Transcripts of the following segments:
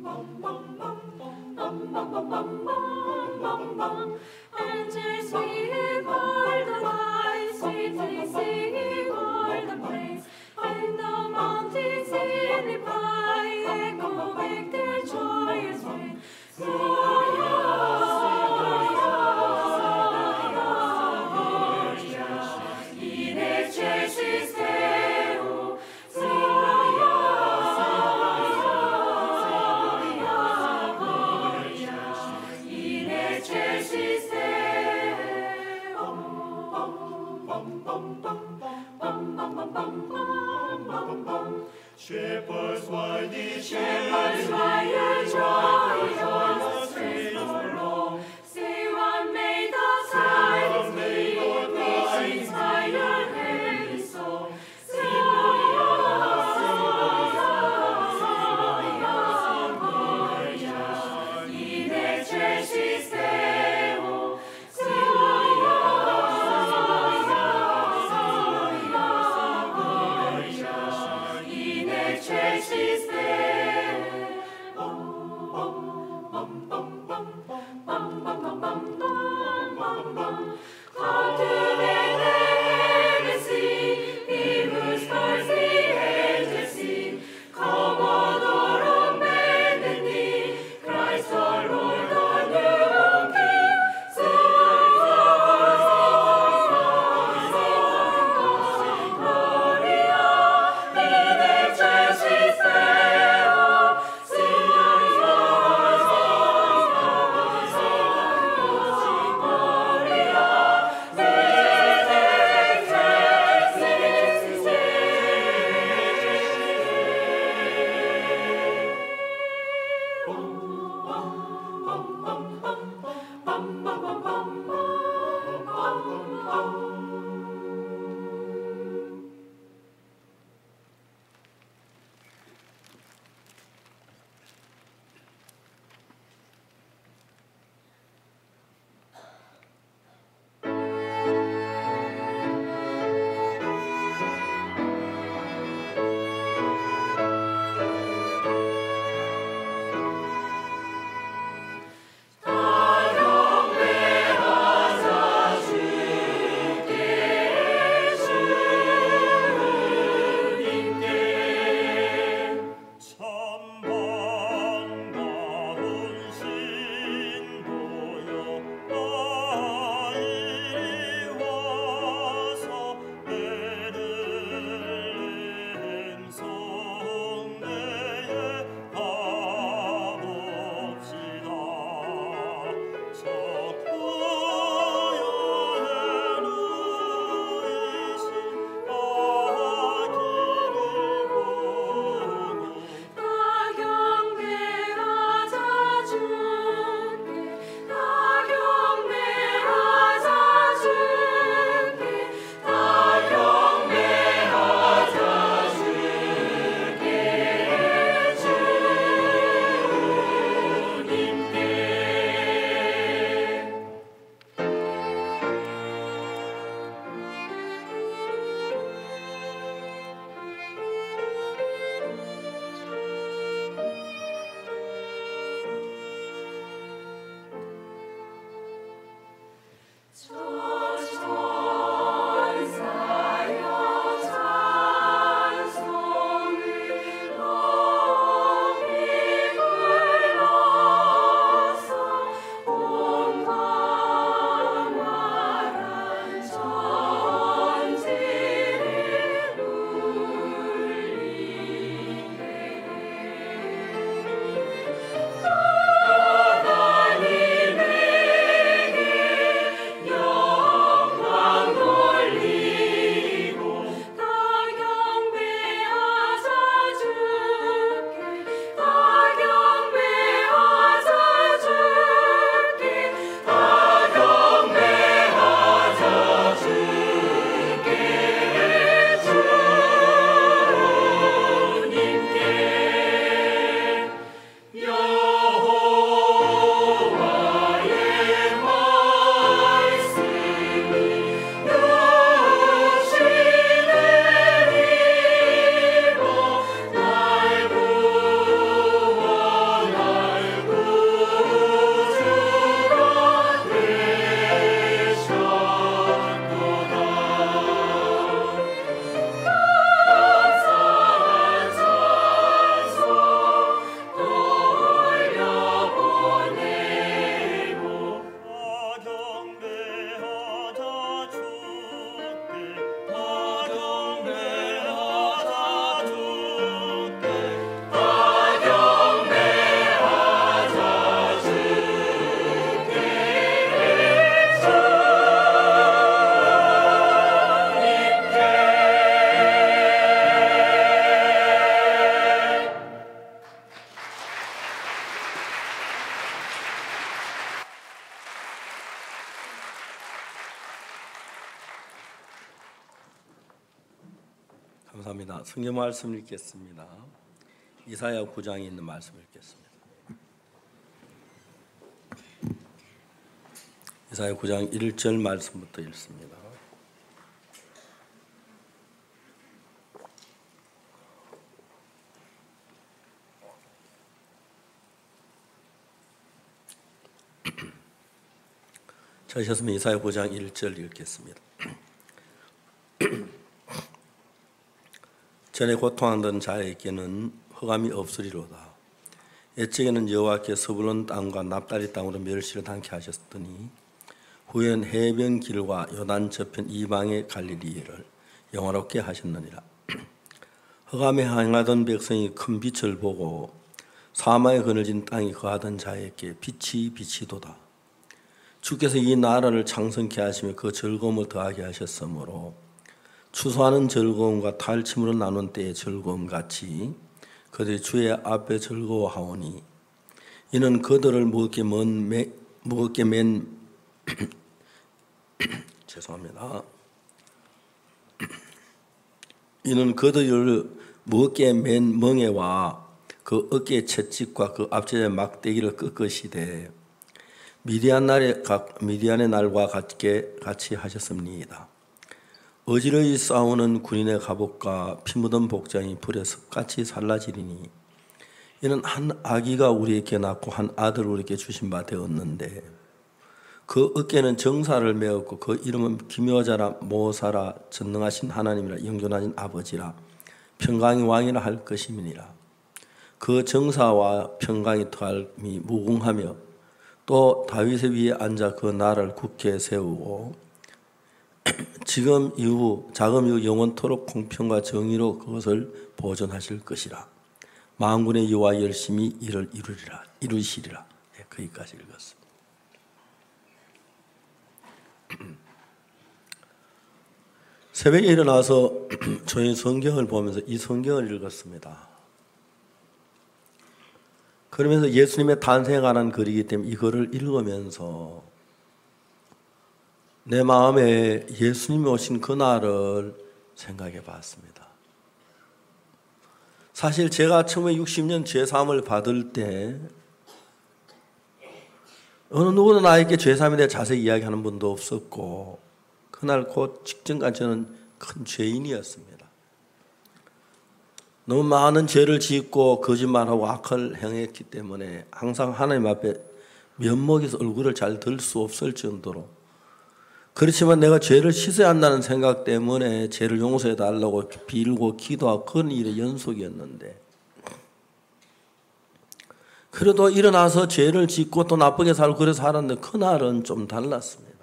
Angels sing o'er the light, sweetly singing o'er the place, and the mountains in reply echo back their joyous strain. In excelsis Deo, 감사합니다. 성경 말씀 읽겠습니다. 이사야 9장에 있는 말씀 읽겠습니다. 이사야 9장 1절 말씀부터 읽습니다. 저셨으면 이사야 9장 1절 읽겠습니다. 전에 고통하던 자에게는 흑암이 없으리로다. 옛적에는 여호와께 스불론 땅과 납달리 땅으로 멸시를 당케 하셨더니 후엔 해변 길과 요단 저편 이방의 갈릴리를 영화롭게 하셨느니라. 흑암에 행하던 백성이 큰 빛을 보고 사마에 그늘진 땅이 거하던 자에게 빛이 비치도다. 주께서 이 나라를 창성케 하시며 그 즐거움을 더하게 하셨으므로 추수하는 즐거움과 탈침으로 나눈 때의 즐거움같이 그들이 주의 앞에 즐거워하오니 이는 그들을 무겁게 맨 죄송합니다. 이는 그들을 무겁게 맨 멍에와 그 어깨의 채찍과 그 앞제의 막대기를 꺾으시되 미디안의 날과 같이 하셨습니다. 어지러이 싸우는 군인의 갑옷과 피 묻은 복장이 불에 습같이 살라지리니 이는 한 아기가 우리에게 낳고 한 아들을 우리에게 주신 바 되었는데 그 어깨는 정사를 메었고 그 이름은 기묘자라 모사라 전능하신 하나님이라 영존하신 아버지라 평강의 왕이라 할 것임이니라. 그 정사와 평강의 털이 무궁하며 또 다윗의 위에 앉아 그 나라를 굳게 세우고 자금 이후 영원토록 공평과 정의로 그것을 보존하실 것이라. 만군의 여호와 열심히 이를 이루시리라. 거기까지 읽었습니다. 새벽에 일어나서 저희 성경을 보면서 이 성경을 읽었습니다. 그러면서 예수님의 탄생에 관한 글이기 때문에 이거를 읽으면서 내 마음에 예수님이 오신 그날을 생각해 봤습니다. 사실 제가 1960년 죄사함을 받을 때 어느 누구도 나에게 죄사함에 대해 자세히 이야기하는 분도 없었고 그날 곧 직전까지 저는 큰 죄인이었습니다. 너무 많은 죄를 짓고 거짓말하고 악을 행했기 때문에 항상 하나님 앞에 면목에서 얼굴을 잘 들 수 없을 정도로 그렇지만 내가 죄를 씻어야 한다는 생각 때문에 죄를 용서해 달라고 빌고 기도하고 그런 일의 연속이었는데 그래도 일어나서 죄를 짓고 또 나쁘게 살고 그래서 살았는데 그날은 좀 달랐습니다.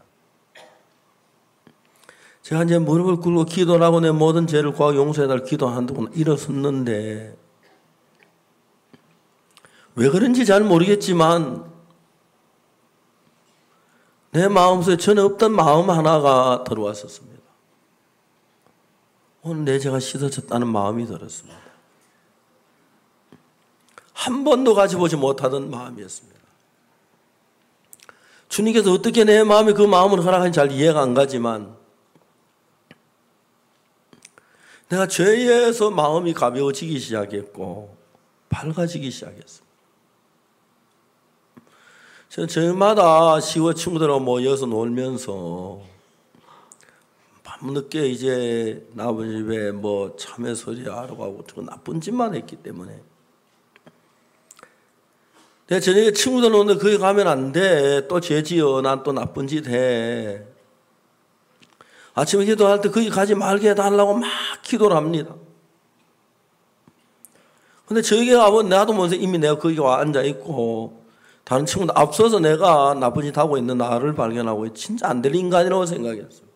제가 이제 무릎을 꿇고 기도를 하고 내 모든 죄를 구하고 용서해 달라고 기도한다고 일어섰는데 왜 그런지 잘 모르겠지만 내 마음속에 전에 없던 마음 하나가 들어왔었습니다. 오늘 내 죄가 씻어졌다는 마음이 들었습니다. 한 번도 가져보지 못하던 마음이었습니다. 주님께서 어떻게 내 마음에 그 마음을 허락하는지 잘 이해가 안 가지만 내가 죄에서 마음이 가벼워지기 시작했고 밝아지기 시작했습니다. 저는 저녁마다 10월 친구들하고 모여서 놀면서 밤늦게 이제 남은 집에 뭐 참외 소리하러 가고 나쁜 짓만 했기 때문에 내가 저녁에 친구들 오는데 거기 가면 안 돼. 또 죄 지어. 난 또 나쁜 짓 해. 아침에 기도할 때 거기 가지 말게 해달라고 막 기도를 합니다. 근데 저기 가면 나도 먼저 이미 내가 거기 와 앉아있고 다른 친구들 앞서서 내가 나쁜 짓 하고 있는 나를 발견하고 진짜 안 될 인간이라고 생각했어요.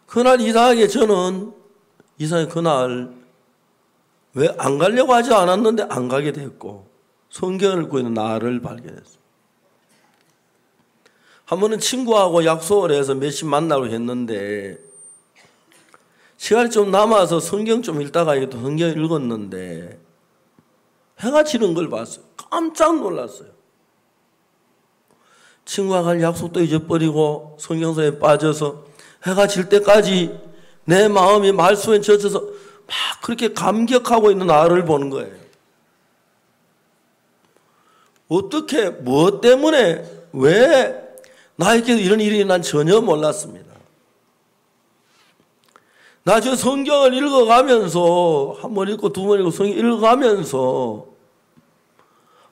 그날 이상하게 저는 그날 왜 안 가려고 하지 않았는데 안 가게 됐고 성경을 읽고 있는 나를 발견했어요. 한 번은 친구하고 약속을 해서 몇 시 만나고 했는데 시간이 좀 남아서 성경 좀 읽다가 성경 읽었는데 해가 지는 걸 봤어요. 깜짝 놀랐어요. 친구와 갈 약속도 잊어버리고 성경서에 빠져서 해가 질 때까지 내 마음이 말씀에 젖어서 막 그렇게 감격하고 있는 나를 보는 거예요. 어떻게, 무엇 때문에, 왜 나에게 이런 일이 난 전혀 몰랐습니다. 나 저 성경을 읽어가면서, 한 번 읽고 두 번 읽고 성경 읽어가면서,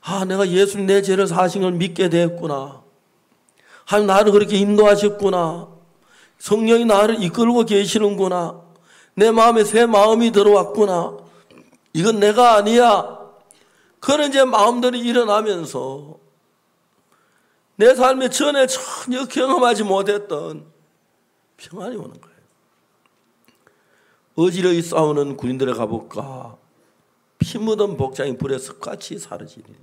아, 내가 예수님 내 죄를 사신 걸 믿게 되었구나. 하나님 나를 그렇게 인도하셨구나. 성령이 나를 이끌고 계시는구나. 내 마음에 새 마음이 들어왔구나. 이건 내가 아니야. 그런 이제 마음들이 일어나면서 내 삶에 전에 전혀 경험하지 못했던 평안이 오는 거예요. 어지러이 싸우는 군인들의 갑옷과 피 묻은 복장이 불에 습같이 사라지리니.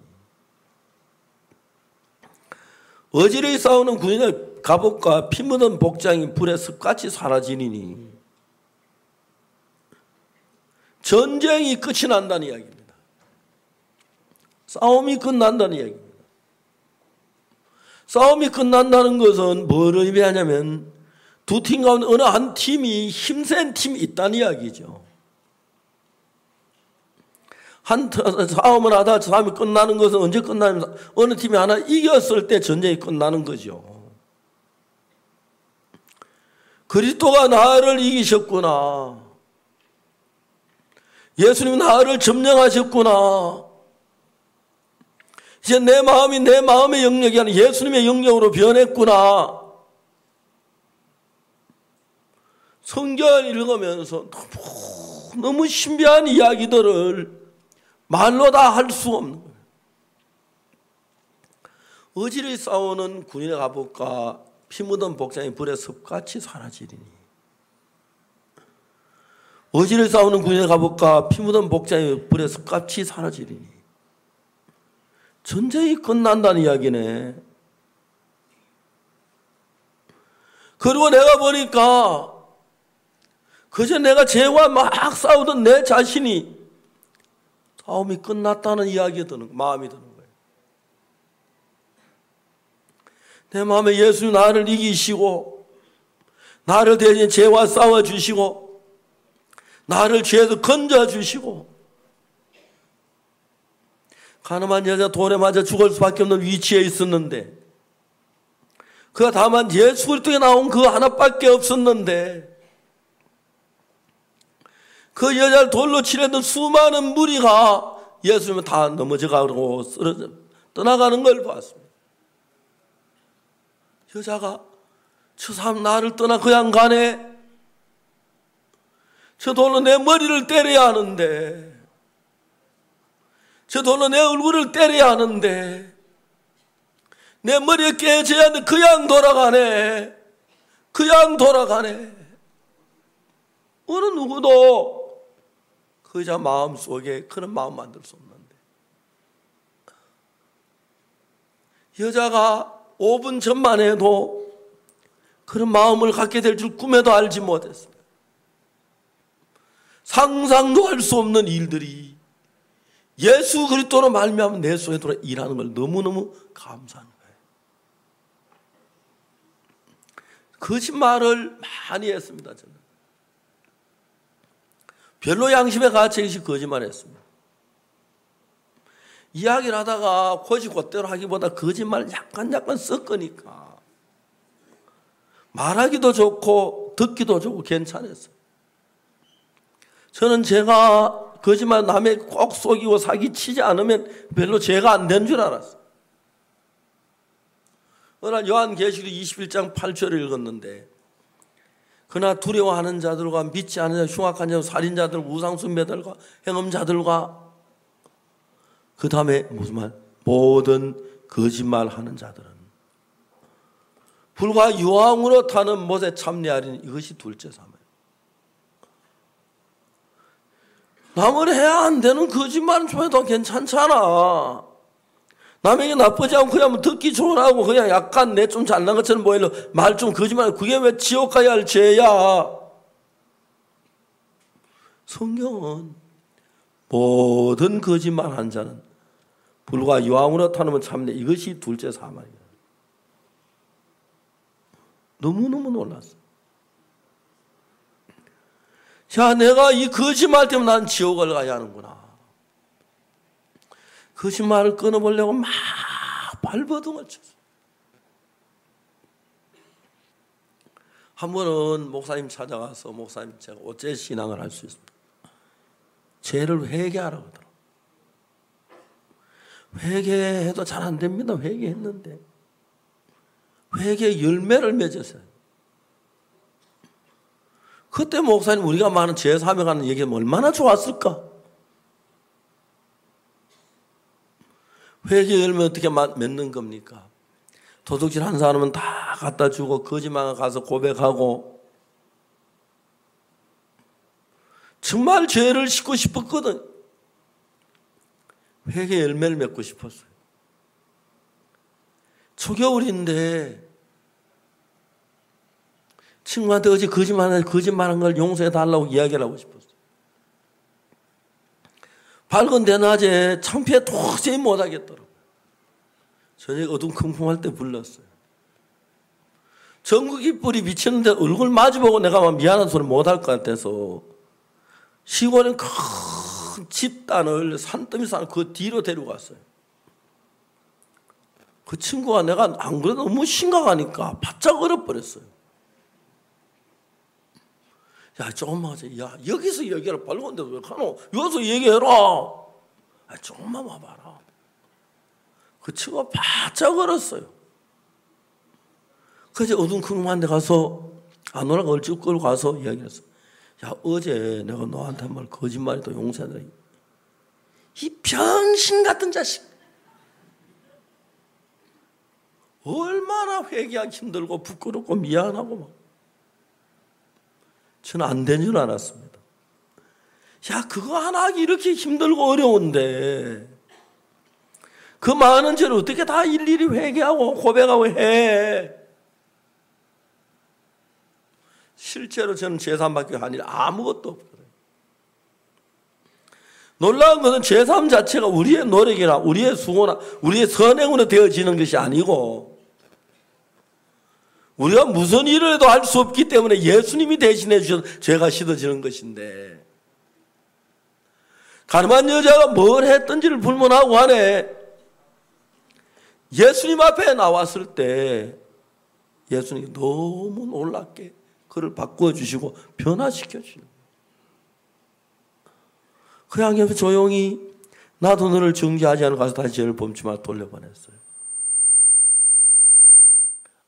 어지러이 싸우는 군인의 갑옷과 피 묻은 복장이 불에 습같이 사라지리니. 전쟁이 끝이 난다는 이야기입니다. 싸움이 끝난다는 이야기입니다. 싸움이 끝난다는 것은 뭘 의미하냐면 두 팀 가운데 어느 한 팀이 힘센 팀이 있다는 이야기죠. 한 싸움을 하다 싸움이 끝나는 것은 언제 끝나면 어느 팀이 하나 이겼을 때 전쟁이 끝나는 거죠. 그리스도가 나를 이기셨구나. 예수님 나를 점령하셨구나. 이제 내 마음이 내 마음의 영역이 아니라 예수님의 영역으로 변했구나. 성경을 읽으면서 너무 신비한 이야기들을 말로 다 할 수 없는 거예요. 어지러이 싸우는 군인의 갑옷과 피 묻은 복장이 불에 습같이 사라지리니. 어지러이 싸우는 군인의 갑옷과 피 묻은 복장이 불에 습같이 사라지리니. 전쟁이 끝난다는 이야기네. 그리고 내가 보니까 그저 내가 죄와 막 싸우던 내 자신이 싸움이 끝났다는 이야기가 드는, 마음이 드는 거예요. 내 마음에 예수님 나를 이기시고 나를 대신 죄와 싸워주시고 나를 죄에서 건져주시고 가늠한 여자 돌에 맞아 죽을 수밖에 없는 위치에 있었는데 그가 다만 예수 그리스도에 나온 그 하나밖에 없었는데 그 여자를 돌로 치려던 수많은 무리가 예수님을 다 넘어져가고 쓰러져 떠나가는 걸 봤습니다. 여자가 저 사람 나를 떠나 그냥 가네. 저 돌로 내 머리를 때려야 하는데 저 돌로 내 얼굴을 때려야 하는데 내 머리에 깨져야 하는데 그냥 돌아가네. 그냥 돌아가네. 어느 누구도 그 여자 마음속에 그런 마음 만들 수 없는데 여자가 5분 전만 해도 그런 마음을 갖게 될 줄 꿈에도 알지 못했습니다. 상상도 할 수 없는 일들이 예수 그리스도로 말미암아 내 속에 들어 일하는 걸 너무너무 감사한 거예요. 거짓말을 많이 했습니다. 저는 별로 양심의 가치 없이 거짓말했습니다. 이야기를 하다가 곧대로 하기보다 거짓말 약간 섞으니까 말하기도 좋고 듣기도 좋고 괜찮았어요. 저는 제가 거짓말 남의 꼭 속이고 사기치지 않으면 별로 죄가 안 된 줄 알았어요. 어느 날 요한계시록 21장 8절을 읽었는데 그러나 두려워하는 자들과 믿지 않는 자, 흉악한 자, 살인자들, 우상숭배들과 행음자들과 그 다음에 무슨 말? 모든 거짓말하는 자들은 불과 유황으로 타는 못에 참내하리니 이것이 둘째 사망. 남을 해야 안 되는 거짓말은 좀 해도 괜찮잖아. 남에게 나쁘지 않고 그냥 듣기 좋으라고 그냥 약간 내 좀 잘난 것처럼 보이려 말 좀 거짓말. 그게 왜 지옥 가야 할 죄야. 성경은 모든 거짓말한 자는 불과 유황으로 타는 참내 이것이 둘째 사망이야. 너무너무 놀랐어. 자, 내가 이 거짓말 때문에 난 지옥을 가야 하는구나. 거짓말을 끊어보려고 막 발버둥을 쳤어요. 한 번은 목사님 찾아가서 목사님 제가 어째 신앙을 할 수 있습니까? 죄를 회개하라고 하더라고요. 회개해도 잘 안 됩니다. 회개했는데. 회개의 열매를 맺었어요. 그때 목사님 우리가 많은 죄 사명하는 얘기하면 얼마나 좋았을까? 회개의 열매 어떻게 맺는 겁니까? 도둑질 한 사람은 다 갖다 주고 거짓말 가서 고백하고 정말 죄를 씻고 싶었거든. 회개의 열매를 맺고 싶었어요. 초겨울인데 친구한테 어제 거짓말한 걸 용서해달라고 이야기를 하고 싶었어요. 밝은 대낮에 창피해 도저히 못하겠더라고요. 저녁 어둠컴컴할 때 불렀어요. 전구기 불이 비치는데 얼굴 마주보고 내가 막 미안한 소리 못할 것 같아서 시골에 큰 집단을 산더미 산 그 뒤로 데리고 갔어요. 그 친구가 내가 안 그래도 너무 심각하니까 바짝 얼어버렸어요. 야, 조금만 하자. 야, 여기서 얘기하라. 밝은데 왜 가노? 여기서 얘기해라. 조금만 와봐라. 그 친구가 바짝 얼었어요. 그래서 어둠컴컴한 데 가서 안 오라고 얼찍 끌고 가서 이야기했어요. 야, 어제 내가 너한테 한 말 거짓말이도 용서해라. 이 병신 같은 자식. 얼마나 회개하기 힘들고 부끄럽고 미안하고 막. 저는 안 된 줄 알았습니다. 야, 그거 하나 하기 이렇게 힘들고 어려운데 그 많은 죄를 어떻게 다 일일이 회개하고 고백하고 해. 실제로 저는 제3밖에 한 일 아무것도 없거든요. 놀라운 것은 제3 자체가 우리의 노력이나 우리의 수고나 우리의 선행으로 되어지는 것이 아니고 우리가 무슨 일을 해도 할 수 없기 때문에 예수님이 대신해 주셔서 죄가 씻어지는 것인데 가늠한 여자가 뭘 했던지를 불문하고 하네. 예수님 앞에 나왔을 때 예수님이 너무 놀랍게 그를 바꾸어 주시고 변화시켜 주시는 거예요. 그 양에서 조용히 나도 너를 정죄하지 않고 가서 다시 죄를 범치마 돌려보냈어요.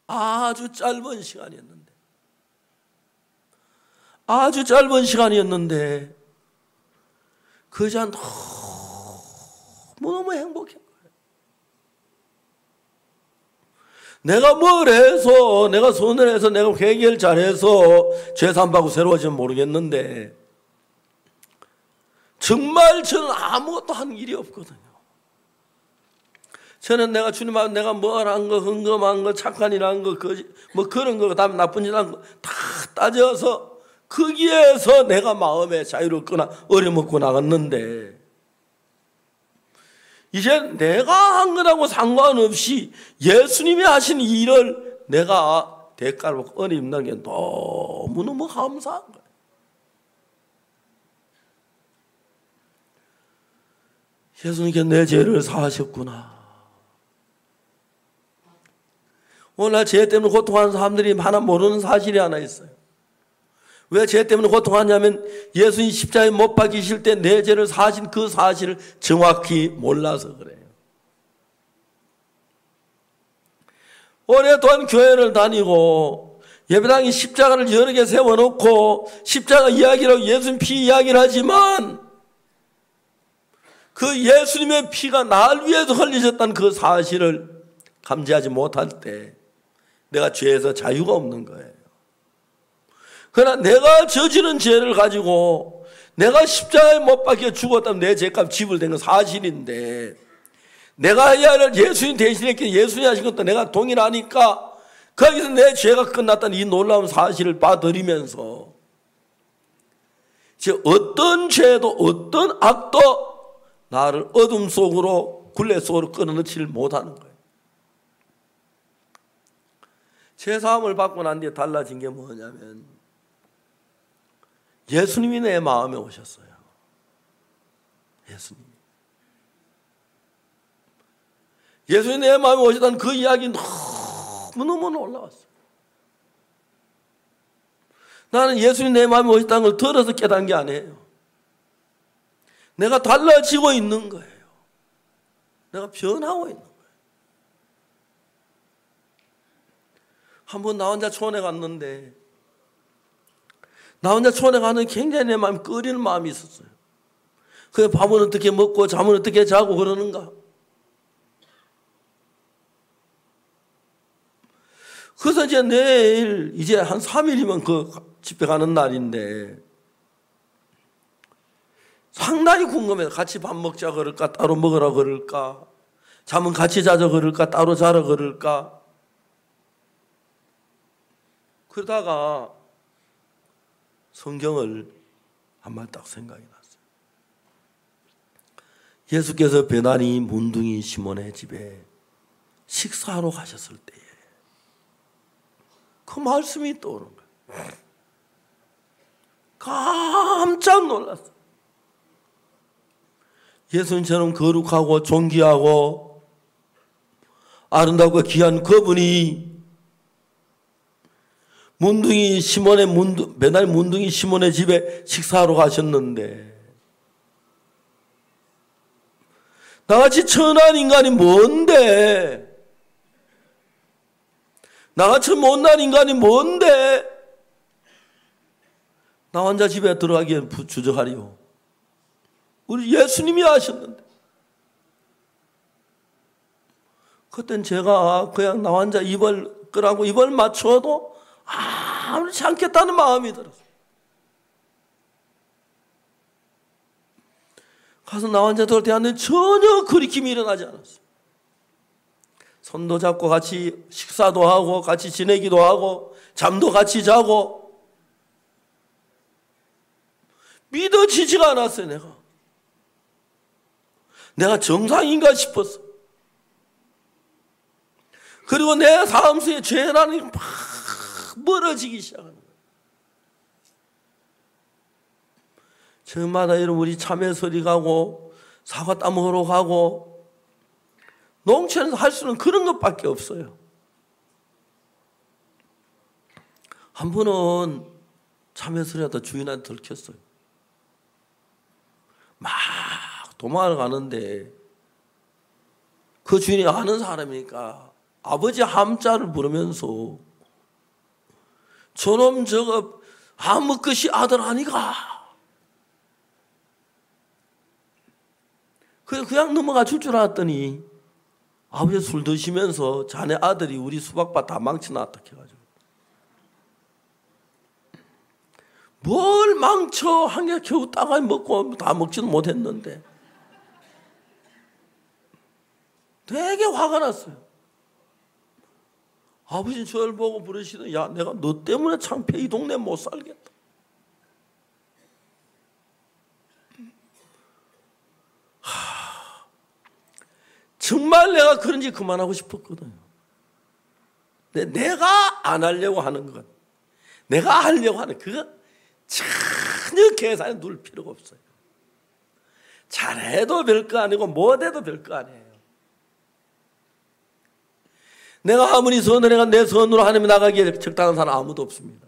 아주 짧은 시간이었는데 그 여자는 너무너무 행복한 거예요. 내가 뭘 해서 내가 선을 해서 내가 회개를 잘해서 죄 사함받고 새로워지면 모르겠는데 정말 저는 아무것도 한 일이 없거든요. 저는 내가 주님 앞에 내가 뭘 한 거, 흥금한 거, 착한 일 한 거, 뭐 그런 거, 그다음에 나쁜 일 한 거 다 따져서 거기에서 내가 마음에 자유롭거나 어려먹고 나갔는데 이제 내가 한 거라고 상관없이 예수님이 하신 이 일을 내가 대가를 받고 은혜 입는 게 너무너무 감사한 거예요. 예수님께 내 죄를 사하셨구나. 오늘날 죄 때문에 고통하는 사람들이 하나 모르는 사실이 하나 있어요. 왜 죄 때문에 고통하냐면 예수님 십자가에 못 박히실 때 내 죄를 사하신 그 사실을 정확히 몰라서 그래요. 오랫동안 교회를 다니고 예배당에 십자가를 여러 개 세워놓고 십자가 이야기라고 예수님 피 이야기를 하지만 그 예수님의 피가 날 위해서 흘리셨다는 그 사실을 감지하지 못할 때 내가 죄에서 자유가 없는 거예요. 그러나 내가 저지른 죄를 가지고 내가 십자가에 못 박혀 죽었다면 내 죄값 지불된 건 사실인데 내가 해야 할 예수님 대신했기에 예수님이 하신 것도 내가 동일하니까 거기서 내 죄가 끝났다는 이 놀라운 사실을 봐드리면서 이제 어떤 죄도 어떤 악도 나를 어둠 속으로 굴레 속으로 끌어넣지를 못하는 거예요. 죄사함을 받고 난 뒤에 달라진 게 뭐냐면 예수님이 내 마음에 오셨어요. 예수님이 내 마음에 오셨다는 그 이야기 너무너무 놀라웠어요. 나는 예수님이 내 마음에 오셨다는 걸 들어서 깨달은 게 아니에요. 내가 달라지고 있는 거예요. 내가 변하고 있는 거예요. 한번 나 혼자 촌에 갔는데 나 혼자 촌에 가는 굉장히 내 마음이 끓이는 마음이 있었어요. 그래 밥은 어떻게 먹고 잠은 어떻게 자고 그러는가. 그래서 이제 내일 이제 한 3일이면 그 집회 가는 날인데 상당히 궁금해요. 같이 밥 먹자 그럴까 따로 먹으라 그럴까 잠은 같이 자자 그럴까 따로 자라 그럴까. 그러다가 성경을 한 말 딱 생각이 났어요. 예수께서 베다니 문둥이 시몬의 집에 식사하러 가셨을 때에 그 말씀이 떠오르는 거예요. 깜짝 놀랐어요. 예수님처럼 거룩하고 존귀하고 아름답고 귀한 그분이 매달 문둥이 시몬의 집에 식사하러 가셨는데 나같이 천한 인간이 뭔데? 나같이 못난 인간이 뭔데? 나 혼자 집에 들어가기엔 주저하리요. 우리 예수님이 하셨는데. 그땐 제가 그냥 나 혼자 입을 끄라고 입을 맞춰도 아무렇지 않겠다는 마음이 들었어요. 가서 나 혼자 들을 때 하는데 전혀 거리낌이 일어나지 않았어요. 손도 잡고 같이 식사도 하고 같이 지내기도 하고 잠도 같이 자고 믿어지지가 않았어요. 내가 정상인가 싶었어. 그리고 내 삶 속에 죄라는 게 막 멀어지기 시작하는 거예요. 저마다 이런 우리 참외서리 가고 사과 따먹으러 가고 농촌에서 할 수는 그런 것밖에 없어요. 한 번은 참외서리하다 주인한테 들켰어요. 막 도망을 가는데 그 주인이 아는 사람이니까 아버지 함자를 부르면서 저놈 저거 아무 것이 아들 아니가. 그냥 넘어가 줄 줄 알았더니 아버지 술 드시면서 자네 아들이 우리 수박밭 다 망쳐놨다 해가지고 뭘 망쳐 한 개 겨우 따가이 먹고 다 먹지도 못했는데 되게 화가 났어요. 아버지 저를 보고 부르시더니 야 내가 너 때문에 창피해 이 동네 못 살겠다. 정말 내가 그런지 그만하고 싶었거든요. 근데 내가 안 하려고 하는 것, 내가 하려고 하는 그거 전혀 계산에 둘 필요가 없어요. 잘해도 별거 아니고 못해도 별거 아니에요. 내가 아무리 선을 해가 내 선으로 하나님이 나가기에 적당한 사람 아무도 없습니다.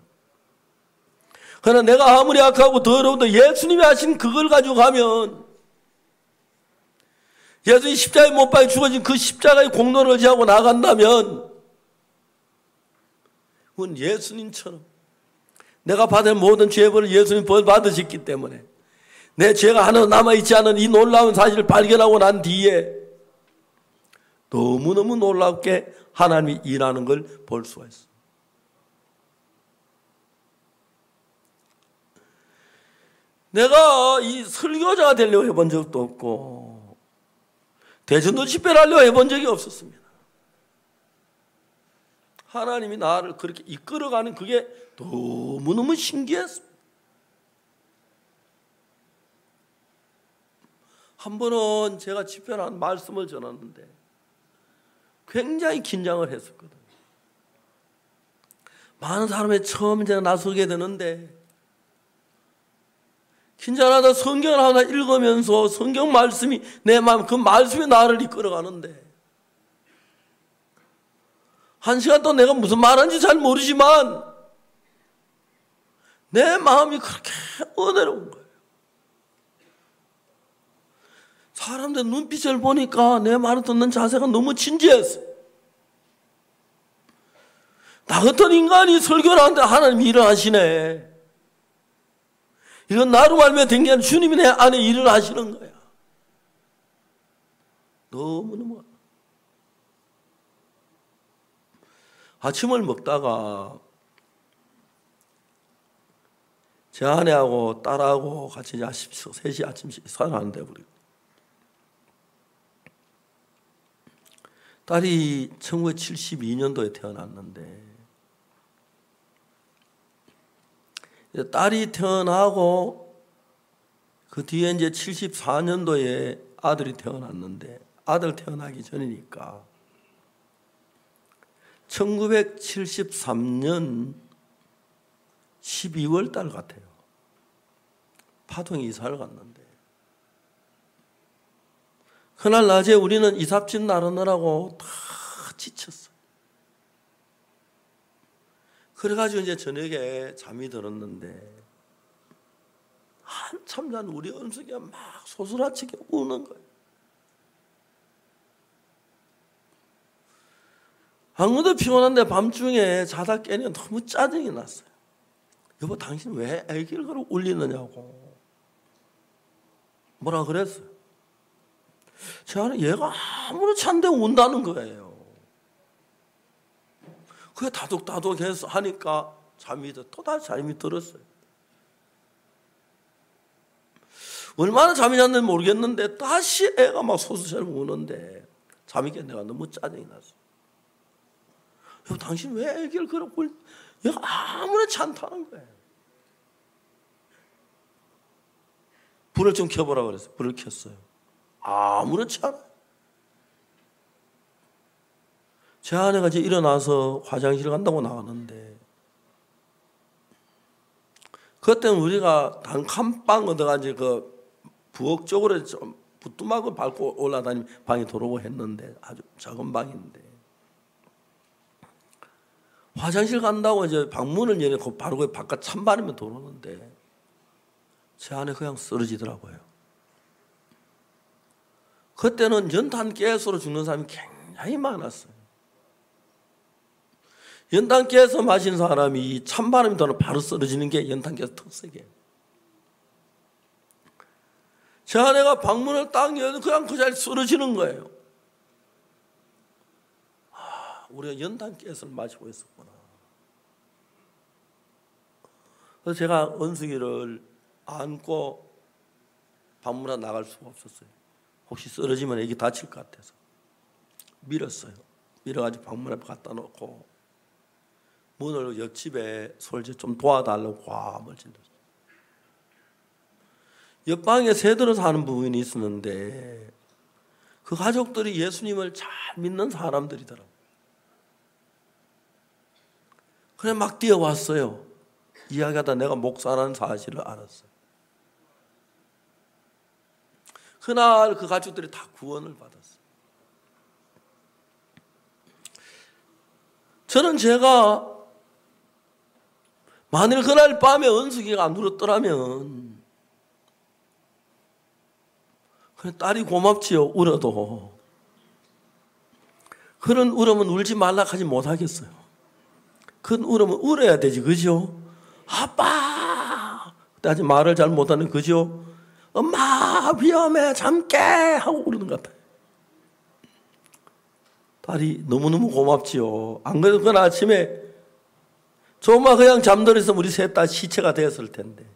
그러나 내가 아무리 악하고 더러워도 예수님이 하신 그걸 가지고 가면 예수님이 십자가에 못 박혀 죽어진 그 십자가의 공로를 의지하고 나간다면 그건 예수님처럼 내가 받을 모든 죄벌을 예수님 벌 받으셨기 때문에 내 죄가 하나 남아있지 않은 이 놀라운 사실을 발견하고 난 뒤에 너무너무 놀랍게 하나님이 일하는 걸 볼 수가 있어요. 내가 이 설교자가 되려고 해본 적도 없고 대전도 집회를 하려고 해본 적이 없었습니다. 하나님이 나를 그렇게 이끌어가는 그게 너무너무 신기했습니다. 한 번은 제가 집회를 한 말씀을 전했는데 굉장히 긴장을 했었거든요. 많은 사람이 처음 제가 나서게 되는데 긴장하다 성경을 하나 읽으면서 성경 말씀이 내 마음, 그 말씀이 나를 이끌어가는데, 한 시간 동안 내가 무슨 말하는지 잘 모르지만 내 마음이 그렇게 은혜로운 거예요. 사람들 눈빛을 보니까 내 말을 듣는 자세가 너무 진지했어요. 나 같은 인간이 설교를 하는데 하나님이 일을 하시네. 이건 나로 말미암아 된 게 아니라 주님이 내 안에 일을 하시는 거야. 너무너무. 아침을 먹다가 제 아내하고 딸하고 같이 이제 3시 아침 식사를 하는데, 우리 딸이 1972년도에 태어났는데, 딸이 태어나고 그 뒤에 이제 74년도에 아들이 태어났는데, 아들 태어나기 전이니까 1973년 12월 달 같아요. 파동이 이사를 갔는데, 그날 낮에 우리는 이삿짐 나르느라고 다 지쳤어요. 그래가지고 이제 저녁에 잠이 들었는데, 한참 전 우리 은숙이가 막 소스라치게 우는 거예요. 안 그래도 피곤한데 밤중에 자다 깨니 너무 짜증이 났어요. 여보, 당신 왜 애기를 그렇게 울리느냐고 뭐라 그랬어요. 제가 얘가 아무렇지 않은데 운다는 거예요. 그게 다독다독해서 하니까 또다시 잠이 들었어요. 얼마나 잠이 잤는지 모르겠는데 다시 애가 막 소스처럼 우는데 잠이 깨 내가 너무 짜증이 났어요. 여보, 당신 왜 애기를 그렇게 얘가 아무렇지 않다는 거예요. 불을 좀 켜보라 그랬어요. 불을 켰어요. 아무렇지 않아요. 제 아내가 이제 일어나서 화장실 간다고 나왔는데, 그때는 우리가 단칸방 얻어가지고 그 부엌 쪽으로 좀 부뚜막을 밟고 올라다니는 방이 들어오고 했는데, 아주 작은 방인데, 화장실 간다고 이제 방문을 열고 바로 그 바깥 찬바람이 들어오는데 제 아내 그냥 쓰러지더라고요. 그때는 연탄가스로 죽는 사람이 굉장히 많았어요. 연탄가스 마신 사람이 찬바람이 들어오면 바로 쓰러지는 게 연탄가스 특색이에요. 제 아내가 방문을 딱 열면 그냥 그 자리에 쓰러지는 거예요. 우리가 연탄가스를 마시고 있었구나. 그래서 제가 은숙이를 안고 방문에 나갈 수가 없었어요. 혹시 쓰러지면 애기 다칠 것 같아서 밀었어요. 밀어가지고 방문 앞에 갖다 놓고 문을 옆집에 솔직히 좀 도와달라고 과음을 질렀어요. 옆방에 새들어 사는 부분이 있었는데 그 가족들이 예수님을 잘 믿는 사람들이더라고요. 그래 막 뛰어왔어요. 이야기하다 내가 목사라는 사실을 알았어요. 그날 그 가족들이 다 구원을 받았어요. 저는 제가 만일 그날 밤에 은숙이가 안 울었더라면 그래 딸이 고맙지요. 울어도 그런 울음은 울지 말라 하지 못하겠어요. 그런 울음은 울어야 되지, 그죠? 아빠! 그때 아직 말을 잘 못하는, 그죠? 엄마 위험해 잠깨 하고 울는 것 같아요. 딸이 너무너무 고맙지요. 안 그래도 그날 아침에 조금만 그냥 잠들어 있으면 우리 셋 다 시체가 되었을 텐데,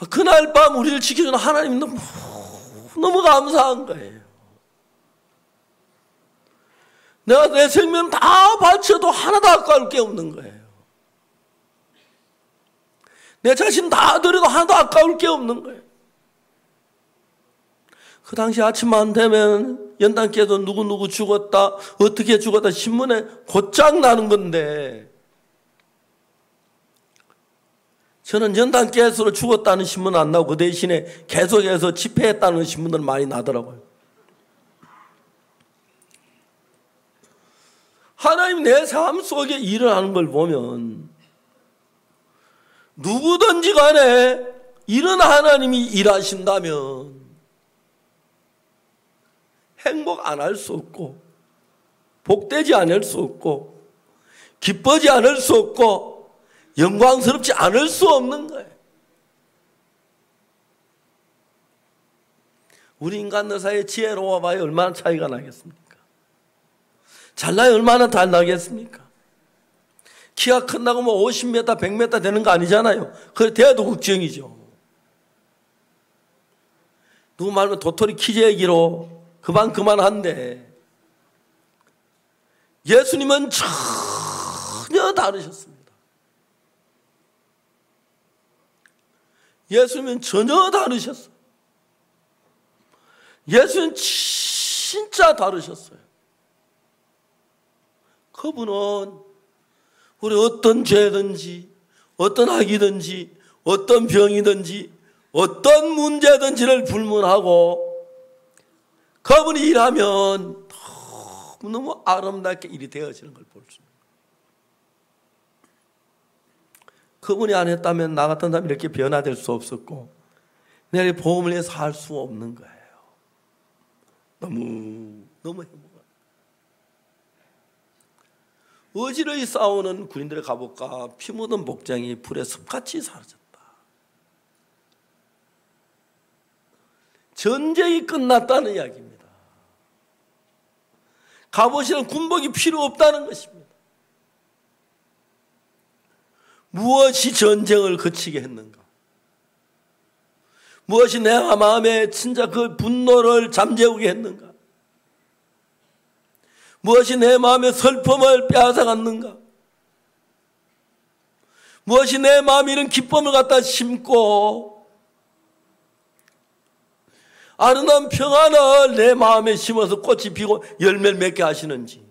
그날 밤 우리를 지켜주는 하나님 너무 감사한 거예요. 내가 내 생명 다 바쳐도 하나도 아까울 게 없는 거예요. 내 자신 다 드려도 하나도 아까울 게 없는 거예요. 그 당시 아침만 되면 연단께도 누구누구 죽었다, 어떻게 죽었다 신문에 곧장 나는 건데 저는 연탄가스로 죽었다는 신문 안 나오고 그 대신에 계속해서 집회했다는 신문들 많이 나더라고요. 하나님 내 삶 속에 일을 하는 걸 보면 누구든지 간에 이런 하나님이 일하신다면 행복 안 할 수 없고 복되지 않을 수 없고 기뻐지 않을 수 없고 영광스럽지 않을 수 없는 거예요. 우리 인간들 사이에 지혜로워 봐야 얼마나 차이가 나겠습니까? 잘나야 얼마나 달라겠습니까? 키가 큰다고 뭐 50m, 100m 되는 거 아니잖아요. 그래 돼도 걱정이죠. 누구 말하면 도토리 키재기로 그만한데 예수님은 전혀 다르셨습니다. 예수님은 전혀 다르셨어요. 예수님은 진짜 다르셨어요. 그분은 우리 어떤 죄든지 어떤 악이든지 어떤 병이든지 어떤 문제든지를 불문하고 그분이 일하면 너무 아름답게 일이 되어지는 걸 볼 수 있습니다. 그분이 안 했다면 나 같은 사람이 이렇게 변화될 수 없었고 내가 보험을 해서 할 수 없는 거예요. 너무 행복합니다. 어지러이 싸우는 군인들의 갑옷과 피 묻은 복장이 불에 습같이 사라졌다. 전쟁이 끝났다는 이야기입니다. 갑옷이란 군복이 필요 없다는 것입니다. 무엇이 전쟁을 그치게 했는가? 무엇이 내 마음에 진짜 그 분노를 잠재우게 했는가? 무엇이 내 마음의 슬픔을 빼앗아갔는가? 무엇이 내 마음에 이런 기쁨을 갖다 심고 아름다운 평안을 내 마음에 심어서 꽃이 피고 열매를 맺게 하시는지.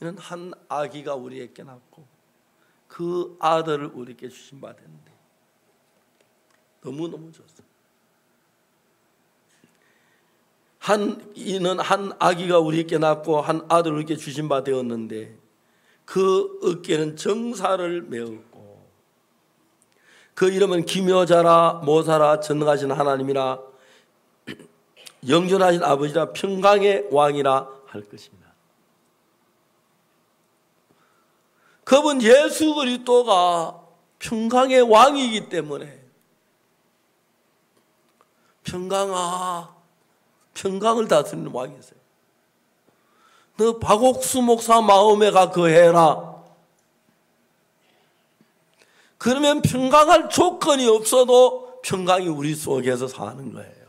이는 한 아기가 우리에게 낳고 그 아들을 우리에게 주신 바 됐는데 너무너무 좋습니다. 이는 한 아기가 우리에게 낳고 한 아들을 우리에게 주신 바 되었는데 그 어깨는 정사를 메었고 그 이름은 기묘자라 모사라 전능하신 하나님이라 영존하신 아버지라 평강의 왕이라 할 것입니다. 그분 예수 그리스도가 평강의 왕이기 때문에 평강아 평강을 다스리는 왕이세요. 너 박옥수 목사 마음에 가 거해라. 그러면 평강할 조건이 없어도 평강이 우리 속에서 사는 거예요.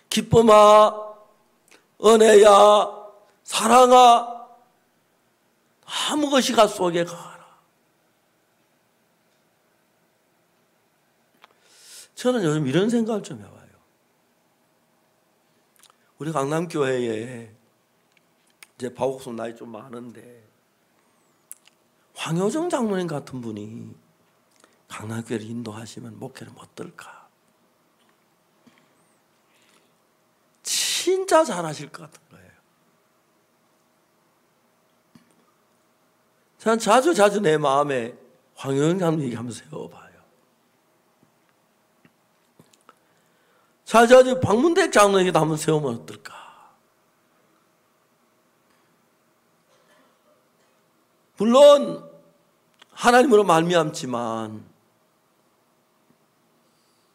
기쁨아, 은혜야, 사랑아, 아무 것이 가 속에 가라. 저는 요즘 이런 생각을 좀 해봐요. 우리 강남교회에 이제 박옥수 나이 좀 많은데 황효정 장로님 같은 분이 강남교회를 인도하시면 목회를 어떨까? 진짜 잘하실 것 같은 거예요. 저는 자주 내 마음에 황효정 장로님 얘기하면서 세워봐요. 자주 박문택 장로에게도 한번 세우면 어떨까? 물론 하나님으로 말미암지만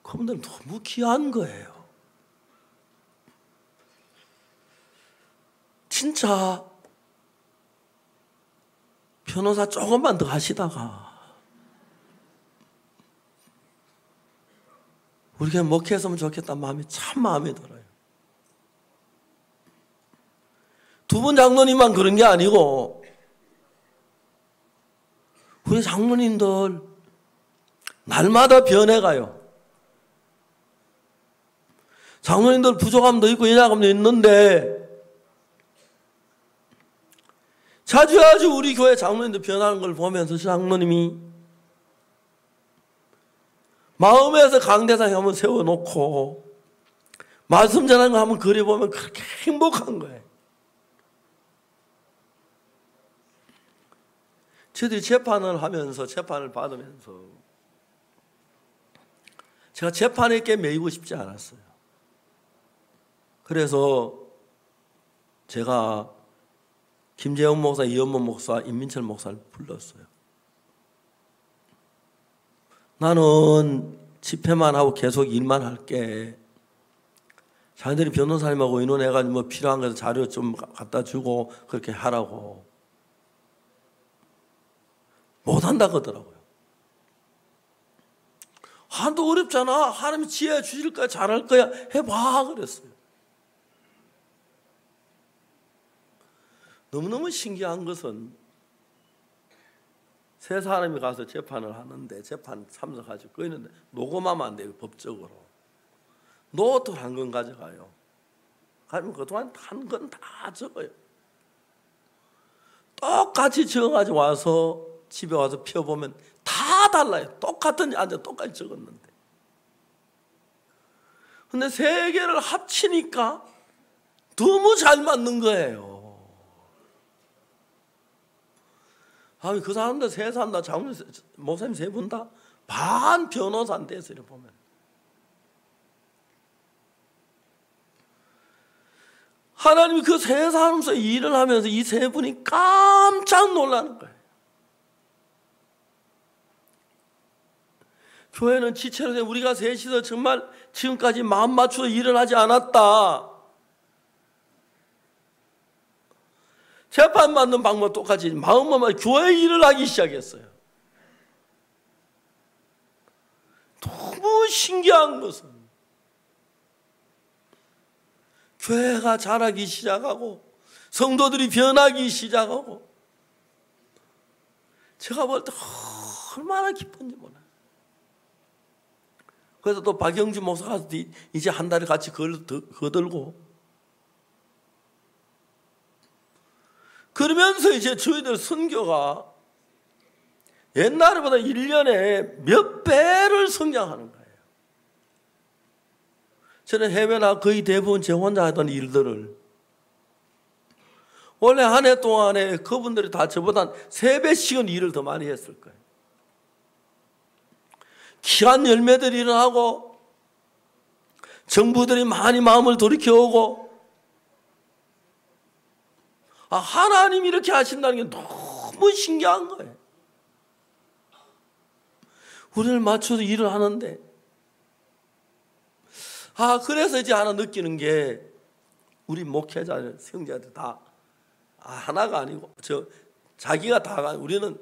그분들은 너무 귀한 거예요. 진짜 변호사 조금만 더 하시다가 우리가 목회했으면 좋겠다는 마음이 참 마음에 들어요. 두 분 장로님만 그런 게 아니고 우리 장로님들 날마다 변해가요. 장로님들 부족함도 있고 연약함도 있는데 자주 우리 교회 장로님들 변하는 걸 보면서 장로님이 마음에서 강대상에 한번 세워놓고 말씀 전하는 거 한번 그려보면 그렇게 행복한 거예요. 저희들이 재판을 하면서 재판을 받으면서 제가 재판에 꽤 매이고 싶지 않았어요. 그래서 제가 김재영 목사, 이현모 목사, 임민철 목사를 불렀어요. 나는 집회만 하고 계속 일만 할게. 자기들이 변호사님하고 의논해가지고 뭐 필요한 거 자료 좀 갖다 주고 그렇게 하라고. 못한다 그러더라고요. 너 어렵잖아. 하나님이 지혜 주실 거야. 잘할 거야. 해봐 그랬어요. 너무너무 신기한 것은 세 사람이 가서 재판을 하는데 재판 참석하죠. 거기는 녹음하면 안 돼요. 법적으로. 노트를 한 건 가져가요. 그러면 그동안 한 건 다 적어요. 똑같이 적어가지고 와서 집에 와서 펴보면 다 달라요. 똑같은 앉아 똑같이 적었는데. 근데 세 개를 합치니까 너무 잘 맞는 거예요. 그 사람들 세 사람 다 장로 목사님 세 분 다 반 변호사인데 이렇게 보면. 하나님이 그 세 사람에서 일을 하면서 이 세 분이 깜짝 놀라는 거예요. 교회는 지체로 된 우리가 셋이서 정말 지금까지 마음 맞춰 일을 하지 않았다. 재판받는 방법 똑같이 마음만 교회 일을 하기 시작했어요. 너무 신기한 것은 교회가 자라기 시작하고 성도들이 변하기 시작하고 제가 볼 때 얼마나 기쁜지 몰라요. 그래서 또 박영주 목사가 이제 한 달에 같이 거들고 그러면서 이제 저희들 선교가 옛날보다 1년에 몇 배를 성장하는 거예요. 저는 해외나 거의 대부분 제 혼자 하던 일들을 원래 한 해 동안에 그분들이 다 저보다 3배씩은 일을 더 많이 했을 거예요. 귀한 열매들이 일어나고 정부들이 많이 마음을 돌이켜오고 하나님이 이렇게 하신다는 게 너무 신기한 거예요. 우리를 맞춰서 일을 하는데 그래서 이제 하나 느끼는 게 우리 목회자, 성자들 다 하나가 아니고 자기가 다가 우리는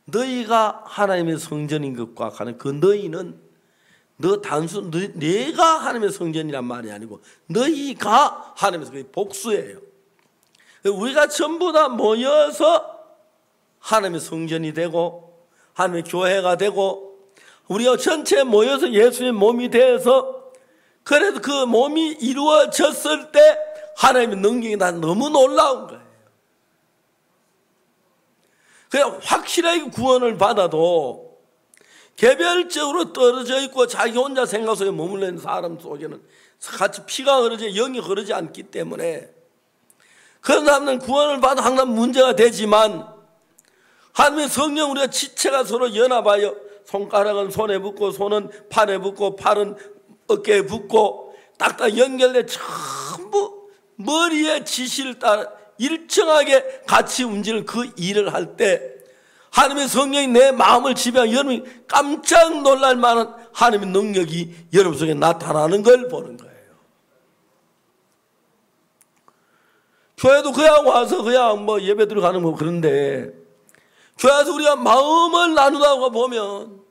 너희가 하나님의 성전인 것과 같은 그 너희는 내가 하나님의 성전이란 말이 아니고 너희가 하나님의 성전, 복수예요. 우리가 전부 다 모여서 하나님의 성전이 되고 하나님의 교회가 되고 우리가 전체 모여서 예수의 몸이 돼서 그래도 그 몸이 이루어졌을 때 하나님의 능력이 난 너무 놀라운 거예요. 그냥 확실하게 구원을 받아도 개별적으로 떨어져 있고 자기 혼자 생각 속에 머물러 있는 사람 속에는 같이 피가 흐르지 영이 흐르지 않기 때문에 그런 사람들은 구원을 받아 항상 문제가 되지만 하나님의 성령 우리가 지체가 서로 연합하여 손가락은 손에 붙고 손은 팔에 붙고 팔은 어깨에 붙고 딱딱 연결돼 전부 머리의 지시를 따라 일정하게 같이 움직이는 그 일을 할 때 하나님의 성령이 내 마음을 지배하고 여러분이 깜짝 놀랄 만한 하나님의 능력이 여러분 속에 나타나는 걸 보는 거예요. 교회도 그냥 와서 그냥 뭐 예배 들어가는 거 그런데 교회에서 우리가 마음을 나누다가 보면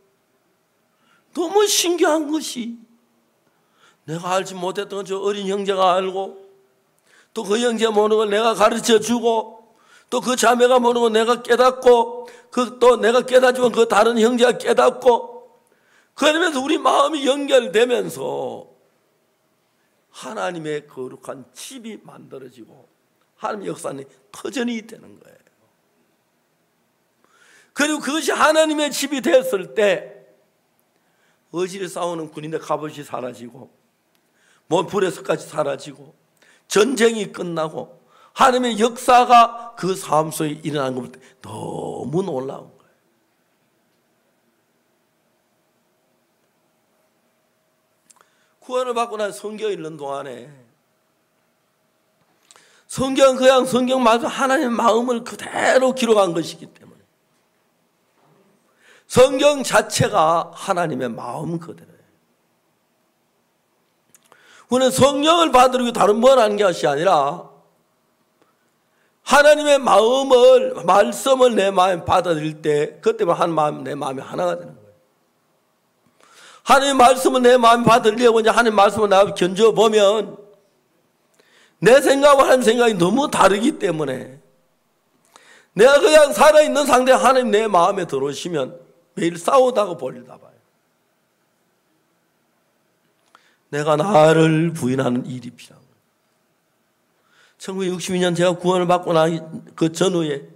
너무 신기한 것이 내가 알지 못했던 저 어린 형제가 알고 또 그 형제 모르는 걸 내가 가르쳐 주고 또 그 자매가 모르는 걸 내가 깨닫고 또 내가 깨닫지만 그 다른 형제가 깨닫고 그러면서 우리 마음이 연결되면서 하나님의 거룩한 집이 만들어지고 하나님의 역사는 터전이 되는 거예요. 그리고 그것이 하나님의 집이 됐을 때 어지를 싸우는 군인의 갑옷이 사라지고 불에서까지 사라지고 전쟁이 끝나고 하나님의 역사가 그 삶 속에 일어난 것 볼 때 너무 놀라운 거예요. 구원을 받고 난 성경 읽는 동안에 성경은 그냥 성경 말씀 하나님의 마음을 그대로 기록한 것이기 때문에 성경 자체가 하나님의 마음 그대로예요. 우리는 성령을 받으려고 다른 뭘 하는 것이 아니라 하나님의 마음을, 말씀을 내 마음에 받아들일 때 그때만 내 마음이 하나가 되는 거예요. 하나님의 말씀을 내 마음에 받으려고 이제 하나님의 말씀을 나와 견뎌보면 내 생각과 하나님 생각이 너무 다르기 때문에 내가 그냥 살아있는 상태에 하나님 내 마음에 들어오시면 매일 싸우다가 버리다 봐요. 내가 나를 부인하는 일이 필요한 거예요. 1962년 제가 구원을 받고 나 그 전후에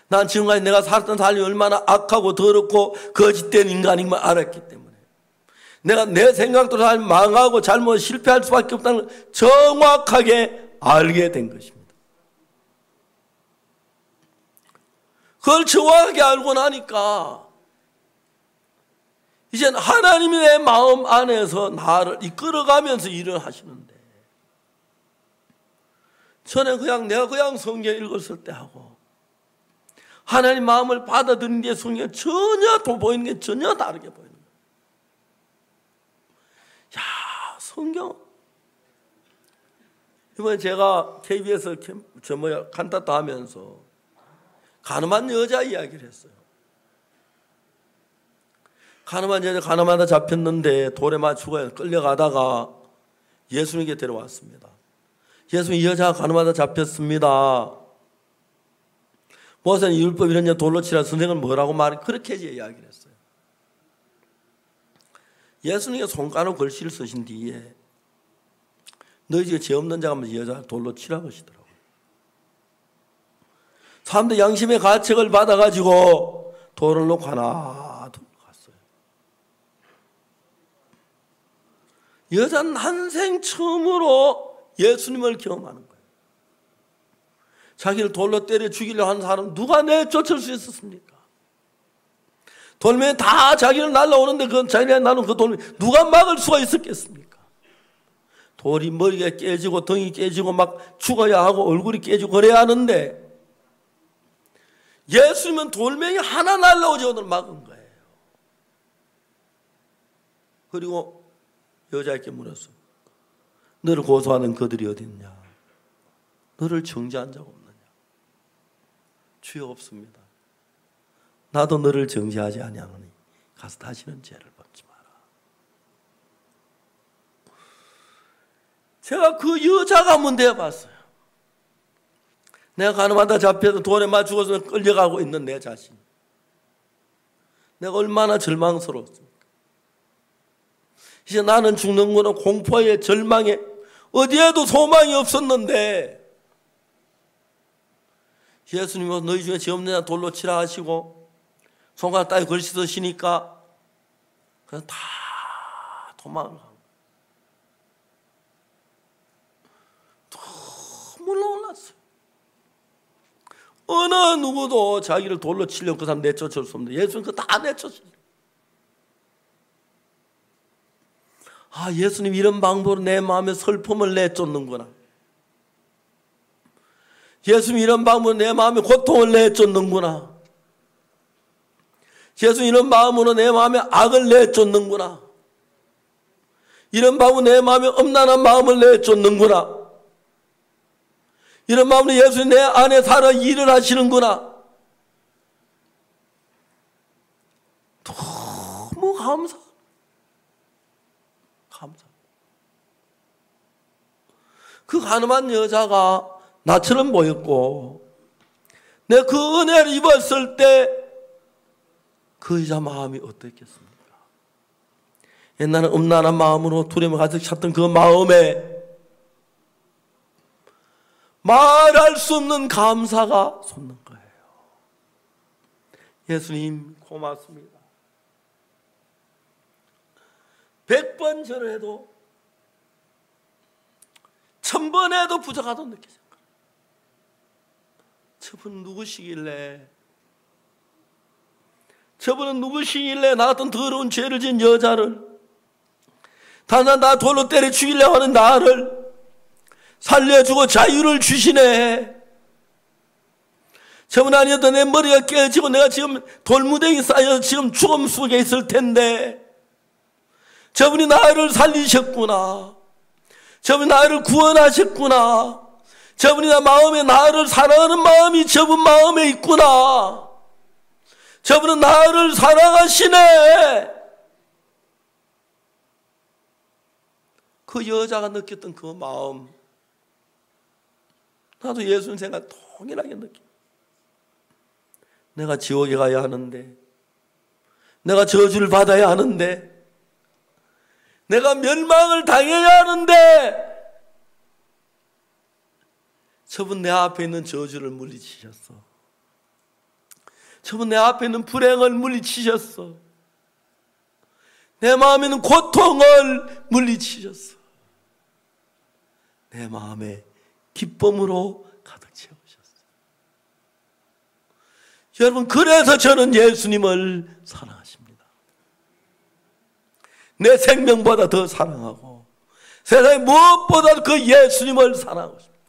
난 지금까지 내가 살았던 삶이 얼마나 악하고 더럽고 거짓된 인간인 걸 알았기 때문에 내가 내 생각대로 삶이 망하고 잘못 실패할 수밖에 없다는 걸 정확하게 알게 된 것입니다. 그걸 정확하게 알고 나니까 이젠 하나님이 내 마음 안에서 나를 이끌어가면서 일을 하시는데 저는 내가 그냥 성경 읽었을 때 하고 하나님 마음을 받아들인 뒤에 성경 전혀 또 보이는 게 전혀 다르게 보이는 거예요. 야, 성경 이번에 제가 KBS 칸타타 하면서 가늠한 여자 이야기를 했어요. 가늠한 여자 가늠하다 잡혔는데 돌에 맞추고 끌려가다가 예수님께 데려왔습니다. 예수님 이 여자가 가늠하다 잡혔습니다. 모세는 율법 이런 데 돌로 치라 선생은 뭐라고 그렇게 이야기를 했어요. 예수님이 손가락 글씨를 쓰신 뒤에 너희 집에 죄 없는 자가 하면 이 여자 돌로 치라고 하시더라고요. 사람들 양심의 가책을 받아가지고 돌을 놓고 하나 둘 갔어요. 여자는 한생 처음으로 예수님을 경험하는 거예요. 자기를 돌로 때려 죽이려 하는 사람 누가 내쫓을 수 있었습니까? 돌멩이 다 자기를 날라오는데 그 자기가 나는 그 돌멩이 누가 막을 수가 있었겠습니까? 돌이 머리가 깨지고 등이 깨지고 막 죽어야 하고 얼굴이 깨지고 그래야 하는데 예수님은 돌멩이 하나 날라오지 오늘 막은 거예요. 그리고 여자에게 물었어. 너를 고소하는 그들이 어디 있냐? 너를 정죄한 자가 없느냐? 주여 없습니다. 나도 너를 정죄하지 아니하노니 가서 다시는 죄를 범치 마라. 제가 그 여자가 문제 봤어요. 내가 가늠하다 잡혀서 돌에 맞추고서 끌려가고 있는 내 자신. 내가 얼마나 절망스러웠습니까? 이제 나는 죽는구나 공포에 절망에 어디에도 소망이 없었는데 예수님은 너희 중에 죄 없는 자 돌로 치라 하시고 손가락 따위 글씨 쓰시니까 그래서 다 도망을 간 거예요. 너무 놀랐어요. 어느 누구도 자기를 돌로 치려고 그 사람 내쫓을 수 없는데 예수님 그거 다 내쫓으시죠. 아, 예수님 이런 방법으로 내 마음에 슬픔을 내쫓는구나. 예수님 이런 방법으로 내 마음에 고통을 내쫓는구나. 예수님 이런 마음으로 내 마음에 악을 내쫓는구나. 이런 방법으로 내 마음에 엄난한 마음을 내쫓는구나. 이런 마음으로 예수님 내 안에 살아 일을 하시는구나. 너무 감사. 그 가늠한 여자가 나처럼 보였고 내가 그 은혜를 입었을 때 그 여자 마음이 어땠겠습니까? 옛날에 음란한 마음으로 두려움을 가득 찼던 그 마음에 말할 수 없는 감사가 솟는 거예요. 예수님 고맙습니다. 100번 절해도 1000번 해도 부족하다고 느껴져요. 저분은 누구시길래, 나 같은 더러운 죄를 지은 여자를, 단단 나 돌로 때려 죽이려고 하는 나를 살려주고 자유를 주시네. 저분 아니었던 내 머리가 깨지고 내가 지금 돌무더기 쌓여서 지금 죽음 속에 있을 텐데 저분이 나를 살리셨구나. 저분이 나를 구원하셨구나. 저분이 나 마음에 나를 사랑하는 마음이 저분 마음에 있구나. 저분은 나를 사랑하시네. 그 여자가 느꼈던 그 마음, 나도 예수님 생각 동일하게 느껴. 내가 지옥에 가야 하는데, 내가 저주를 받아야 하는데, 내가 멸망을 당해야 하는데 저분 내 앞에 있는 저주를 물리치셨어. 저분 내 앞에 있는 불행을 물리치셨어. 내 마음에 있는 고통을 물리치셨어. 내 마음에 기쁨으로 가득 채우셨어. 여러분, 그래서 저는 예수님을 사랑하십니다. 내 생명보다 더 사랑하고 세상에 무엇보다 그 예수님을 사랑하고 싶습니다.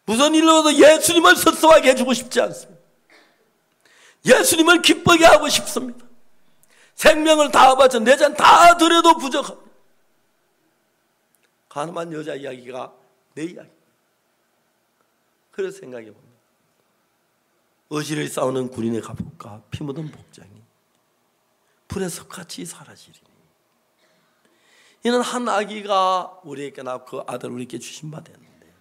무슨 일로도 예수님을 섭섭하게 해주고 싶지 않습니다. 예수님을 기쁘게 하고 싶습니다. 생명을 다 바쳐 내 잔 다 드려도 부족합니다. 가늠한 여자 이야기가 내 이야기. 그래서 생각해 봅니다. 어지러이 싸우는 군인의 갑옷과 피 묻은 복장이 불에 섭같이 사라지리니, 이는 한 아기가 우리에게 낳고 그 아들 우리에게 주신 바 되었는데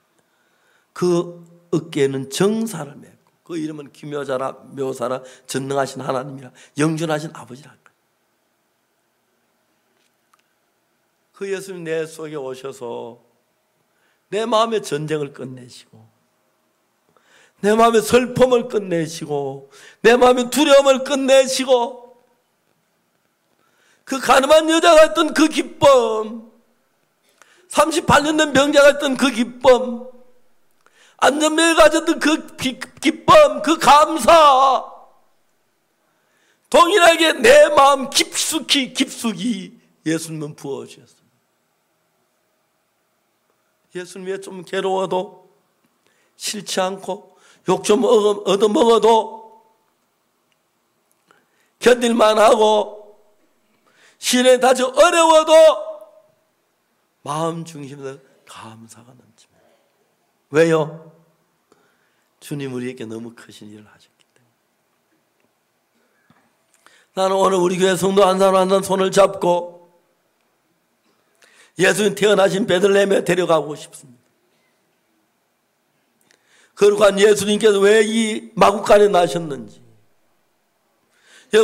그 어깨에는 정사를 맺고 그 이름은 기묘자라 묘사라 전능하신 하나님이라 영존하신 아버지라 할 거예요. 그 예수님 내 속에 오셔서 내 마음의 전쟁을 끝내시고 내 마음의 슬픔을 끝내시고 내 마음의 두려움을 끝내시고 그 가늠한 여자가 했던 그 기쁨, 38년 된 병자가 했던 그 기쁨, 안전매를 가졌던 그 기쁨, 그 감사, 동일하게 내 마음 깊숙이 예수님은 부어주셨습니다. 예수님 위해 좀 괴로워도 싫지 않고 욕 좀 얻어먹어도 견딜만 하고 시련에 다져 어려워도 마음 중심에서 감사가 넘칩니다. 왜요? 주님 우리에게 너무 크신 일을 하셨기 때문에. 나는 오늘 우리 교회 성도 한 사람 한 사람 손을 잡고 예수님 태어나신 베들레헴에 데려가고 싶습니다. 거룩한 예수님께서 왜 이 마구간에 나셨는지,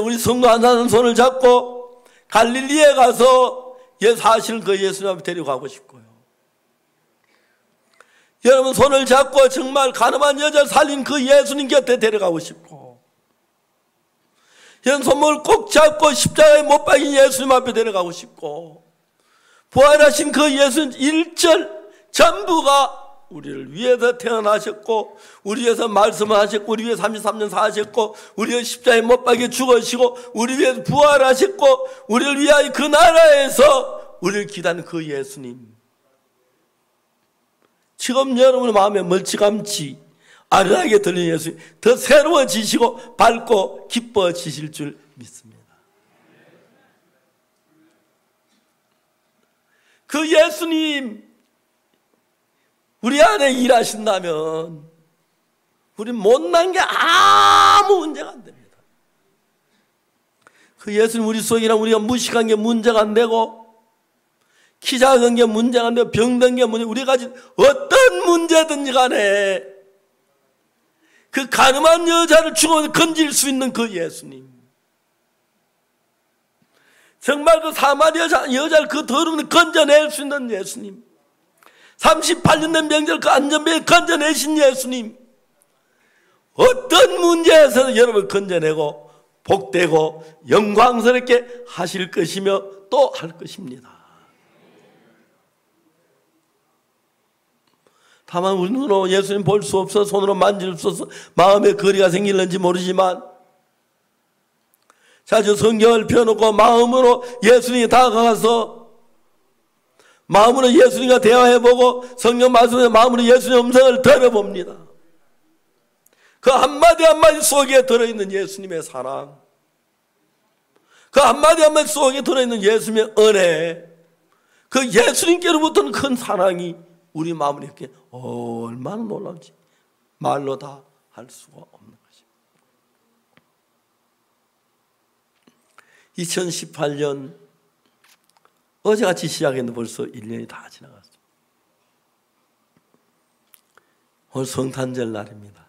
우리 성도 한 사람 손을 잡고 갈릴리에 가서 사실은 그 예수님 앞에 데려가고 싶고요. 여러분 손을 잡고 정말 가늠한 여자를 살린 그 예수님 곁에 데려가고 싶고, 여러분 손목을 꼭 잡고 십자가에 못 박인 예수님 앞에 데려가고 싶고, 부활하신 그 예수님 일절 전부가 우리를 위해서 태어나셨고 우리 위해서 말씀을 하셨고 우리 위해 33년 사셨고 우리 위해 십자가에 못 박여 죽으시고 우리 위해서 부활하셨고 우리를 위하여 그 나라에서 우리를 기다리는 그 예수님, 지금 여러분의 마음에 멀찌감치 아련하게 들리는 예수님 더 새로워지시고 밝고 기뻐지실 줄 믿습니다. 그 예수님 우리 안에 일하신다면 우리 못난 게 아무 문제가 안 됩니다. 그 예수님 우리 속이랑 우리가 무식한 게 문제가 안 되고 키 작은 게 문제가 안 되고 병든 게 문제, 우리가 가진 어떤 문제든지 간에 그 가늠한 여자를 죽음에서 건질 수 있는 그 예수님, 정말 그 사마리아 여자를 그 더러움을 건져낼 수 있는 예수님, 38년 된 병자를 그 안전배에 건져내신 예수님, 어떤 문제에서 여러분을 건져내고 복되고 영광스럽게 하실 것이며 또 할 것입니다. 다만 우리 눈으로 예수님 볼 수 없어, 손으로 만질 수 없어, 마음에 거리가 생길는지 모르지만 자주 성경을 펴놓고 마음으로 예수님이 다가가서 마음으로 예수님과 대화해보고 성경 말씀에 마음으로 예수님의 음성을 들어봅니다. 그 한마디 한마디 속에 들어있는 예수님의 사랑, 그 한마디 한마디 속에 들어있는 예수님의 은혜, 그 예수님께로부터는 큰 사랑이 우리 마음을 이렇게 얼마나 놀라운지 말로 다 할 수가 없는 것입니다. 2018년 어제같이 시작했는데 벌써 1년이 다 지나갔습니다. 오늘 성탄절 날입니다.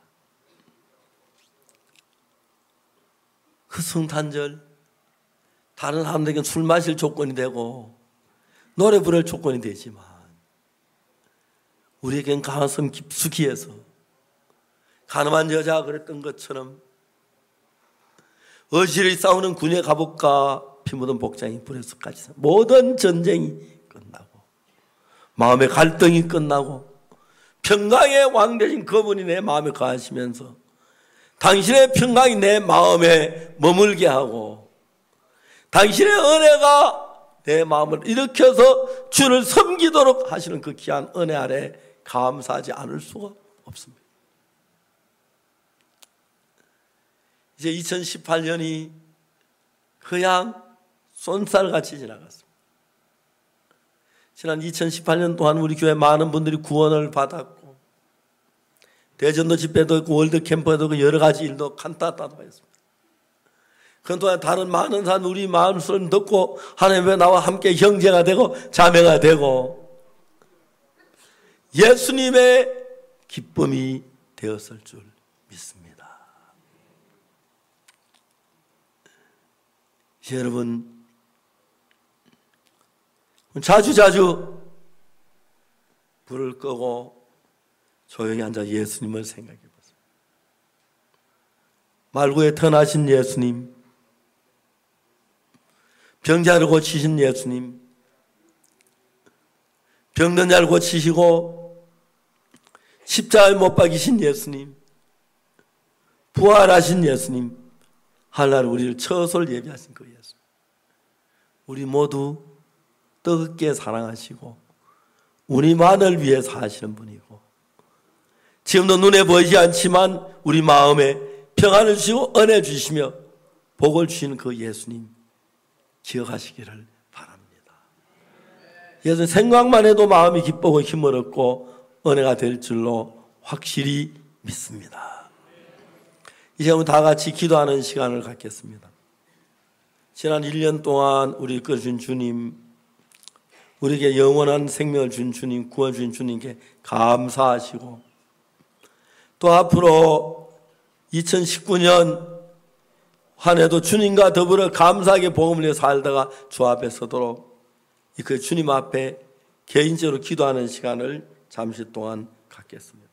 그 성탄절 다른 사람들에게는 술 마실 조건이 되고 노래 부를 조건이 되지만 우리에겐 가슴 깊숙이 해서 가늠한 여자가 그랬던 것처럼 어시를 싸우는 군의 갑옷과 피 묻은 복장이 불에 습까지 모든 전쟁이 끝나고 마음의 갈등이 끝나고 평강의 왕 되신 그분이 내 마음에 거하시면서 당신의 평강이 내 마음에 머물게 하고 당신의 은혜가 내 마음을 일으켜서 주를 섬기도록 하시는 그 귀한 은혜 아래 감사하지 않을 수가 없습니다. 이제 2018년이 그냥 쏜살같이 지나갔습니다. 지난 2018년 동안 우리 교회 많은 분들이 구원을 받았고 대전도 집회도 있고 월드 캠프에도 있고 여러 가지 일도 칸타타도 했습니다. 그동안 다른 많은 사람 우리 마음을 듣고 하나님의 나와 함께 형제가 되고 자매가 되고 예수님의 기쁨이 되었을 줄 믿습니다. 여러분 자주 불을 끄고 조용히 앉아 예수님을 생각해 보세요. 말구에 태어나신 예수님, 병자를 고치신 예수님, 병든 자를 고치시고 십자가에 못 박이신 예수님, 부활하신 예수님, 하늘나라 우리를 처소를 예비하신 그 예수님, 우리 모두 뜨겁게 사랑하시고 우리만을 위해 사시는 분이고 지금도 눈에 보이지 않지만 우리 마음에 평안을 주시고 은혜 주시며 복을 주시는 그 예수님 기억하시기를 바랍니다. 예수님 생각만 해도 마음이 기쁘고 힘을 얻고 은혜가 될 줄로 확실히 믿습니다. 이제 우리 다 같이 기도하는 시간을 갖겠습니다. 지난 1년 동안 우리 이끌어준 주님, 우리에게 영원한 생명을 준 주님, 구원 주신 주님께 감사하시고 또 앞으로 2019년 한 해도 주님과 더불어 감사하게 복음을 위해 살다가 주 앞에 서도록 그 주님 앞에 개인적으로 기도하는 시간을 잠시 동안 갖겠습니다.